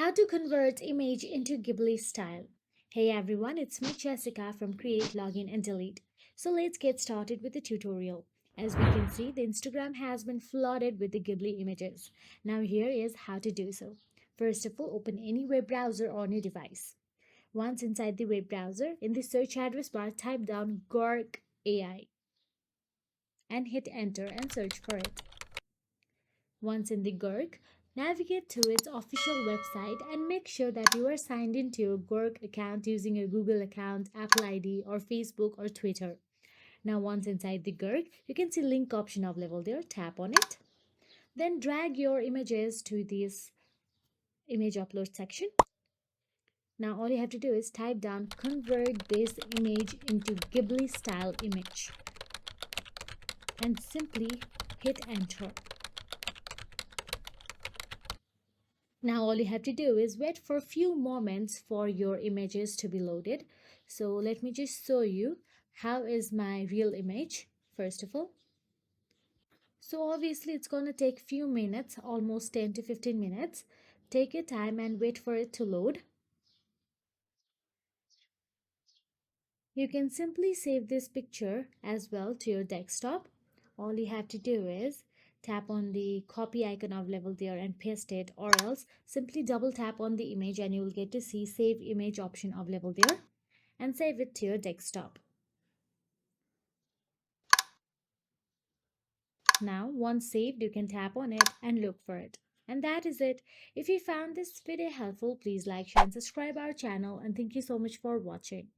How to convert image into Ghibli style. Hey everyone, it's me Jessica from Create, Login and Delete. So let's get started with the tutorial. As we can see, the Instagram has been flooded with the Ghibli images. Now here is how to do so. First of all, open any web browser on your device. Once inside the web browser, in the search address bar, type down Gork AI and hit enter and search for it. Once in the Gurk, navigate to its official website and make sure that you are signed into your Gurk account using your Google account, Apple ID, or Facebook or Twitter. Now, once inside the Gurk, you can see link option available there. Tap on it. Then drag your images to this image upload section. Now, all you have to do is type down convert this image into Ghibli style image and simply hit enter. Now all you have to do is wait for a few moments for your images to be loaded. So let me just show you how is my real image first of all. So obviously it's going to take few minutes, almost 10 to 15 minutes. Take your time and wait for it to load. You can simply save this picture as well to your desktop. All you have to do is tap on the copy icon available there and paste it, or else simply double tap on the image and you will get to see save image option available there and save it to your desktop. Now once saved, you can tap on it and look for it. And that is it. If you found this video helpful, please like, share and subscribe our channel, and thank you so much for watching.